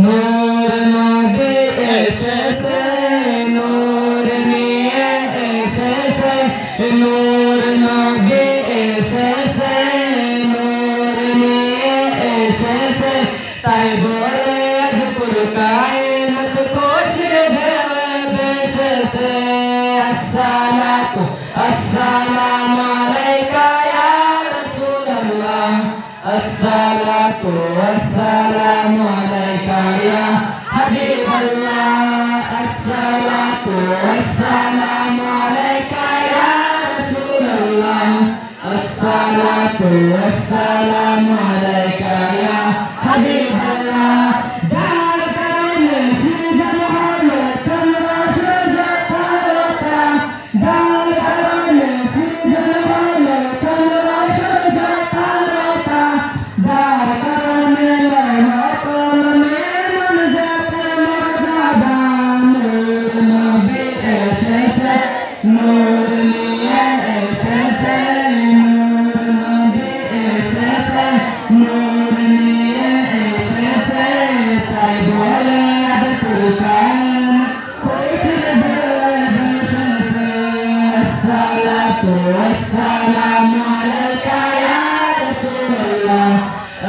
নূর নবী এসেছে, নূর নিয়ে এসেছে, নূর নবী এসেছে, নূর নিয়ে এসেছে, তাই বলে পুর কায়নাত খুশি ভেসেছে। আসসালাতু আসসালামু আলাইকা ইয়া রাসূলুল্লাহ, আসসালাতু আসসালামু আলাইকা ইয়া হাবিবাল্লাহ, আসসালাতু আসসালামু আলাইকা ইয়া রাসূলুল্লাহ, আসসালাতু আসসালামু আলাইকা ইয়া হাবিবাল্লাহ। যার কারণে সৃজন হলো চন্দ্র সূর্য তারকা, যার কারণে সৃজন হলো চন্দ্র সূর্য তারকা, যার কারণে মন যাতে মর্যাদা। নূর নবী এসেছে, নূর নিয়ে এসেছে, নূর নবী এসেছে, নূর নিয়ে এসেছে, তাই বলে পুর কায়নাত খুশি ভেসেছে। আসসালাতু আসসালামু আলাইকা ইয়া রাসূলুল্লাহ,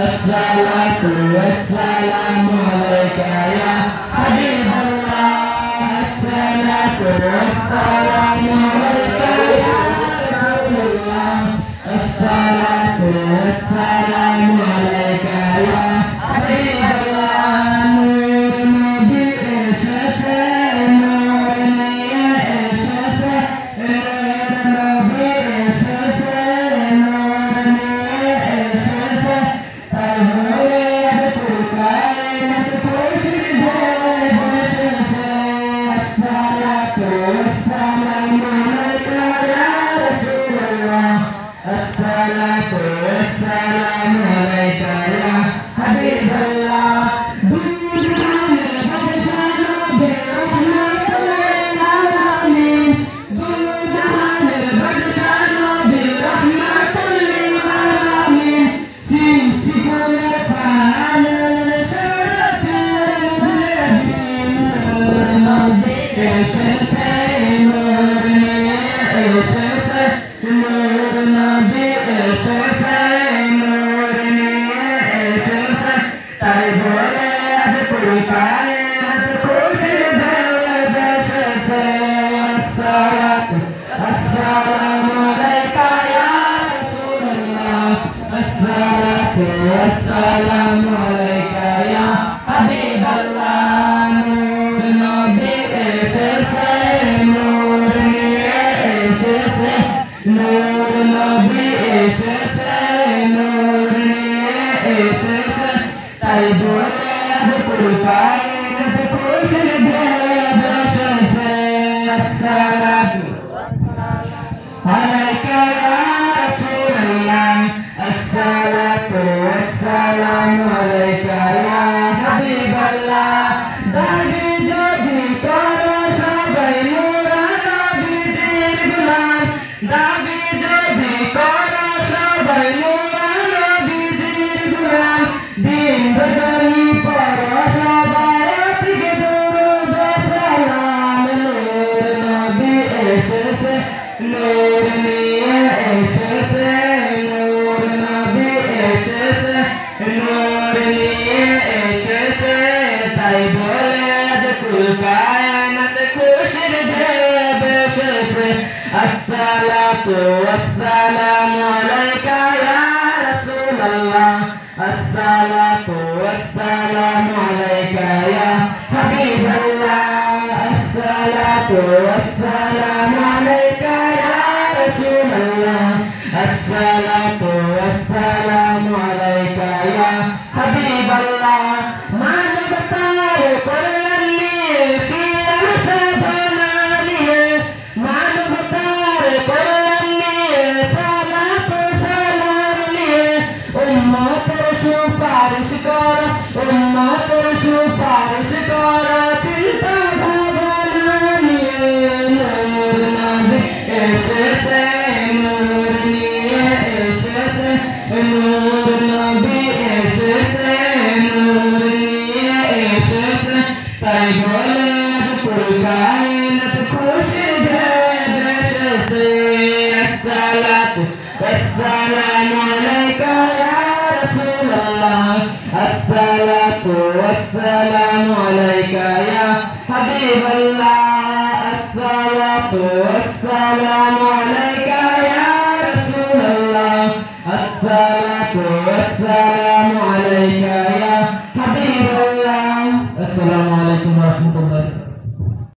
আসসালাতু আসসালামু আলাইকা ইয়া হাবিবাল্লাহ, আসসালাতু আসসালামু আলাইকা ইয়া রাসূলুল্লাহ, আসসালাতু আসসালামু আলাইকা ইয়া হাবিবাল্লাহ। নূর নবী এসেছে, নূর নিয়ে এসেছে, নূর নবী এসেছে, নূর নিয়ে এসেছে, তাই বলে পুর কায়নাত খুশি ভেসেছে। আসসালাতু আসসালামু আলাইকা ইয়া রাসূলুল্লাহ, আসসালাতু আসসালামু আলাইকা ইয়া হাবিবাল্লাহ। দুই জাহানের বাদশা নবী রহমাতুল লিল আলামিন, দুই জাহানের বাদশা নবী রহমাতুল লিল আলামিন, সৃষ্টি করে পালন শরফের মুজরিদিন। নূর নবী এসেছে, নূর নিয়ে এসেছে, নূর নবী এসেছে, নূর নিয়ে এসেছে, তাই বলে পুর কায়নাত খুশি ভেসেছে। আসসালাতু আসসালামু আলাইকা ইয়া রাসূলুল্লাহ, আসসালাতু আসসালামু আলাইকা ইয়া হাবিবাল্লাহ। নূর নবী এসেছে, নূর নিয়ে এসেছে, নূর নবী এসেছে, নূর নিয়ে এসেছে, তাই বলে পুর কায়নাত খুশি ভেসেছে। আসসালাতু আলাইকা ইয়া রাসূলুল্লাহ, আসসালাতু আসসালামু আলাইকা ইয়া হাবিবাল্লাহ। দাবি যদি করো সবাই মোরা নবীজির গোলাম, দাবি যদি করো সবাই মোরা নবীজির গোলাম, দিন রজনী পড়ো সবাই অতিকে দুরূদ সালাম। নূর নবী এসেছে, নূর নিয়ে এসেছে, নূর নবী এসেছে, নূর নিয়ে এসেছে, তাই বলে পুর কায়নাত খুশি ভেসেছে। আসসালাতু আসসালামু আলাইকা ইয়া রাসূলুল্লাহ, আসসালাতু আসসালামু আলাইকা ইয়া হাবিবাল্লাহ, আসসালাতু আসসালামু আলাইকা ইয়া রাসূলুল্লাহ, আসসালাতু আসসালামু আলাইকা ইয়া হাবিবাল্লাহ। মানবতার কল্যাণ নিয়ে কিয়াম সাধনা নিয়ে, মানবতার কল্যাণ নিয়ে সালাত সালাম নিয়ে, উম্মতের সুপারিশ কর, উম্মতের সুপারিশ কর, চিন্তা ভাবনা নিয়ে। নূর নবী এসেছে, নূর নিয়ে এসেছে, নূর নবী এসেছেন নূর নিয়ে এসেছেন তাই বলে পুরো কায়নাত খুশি ঢেউ এসেছে আসসালাতু ওয়াসসালামু আলাইকা ইয়া রাসূলুল্লাহ আসসালাতু ওয়াসসালামু আলাইকা ইয়া হাবিবাল্লাহ আসসালাতু ওয়াসসালামু আলাইকা ইয়া রাসূলুল্লাহ আসসালাতু ওয়াসসালামু আলাইকা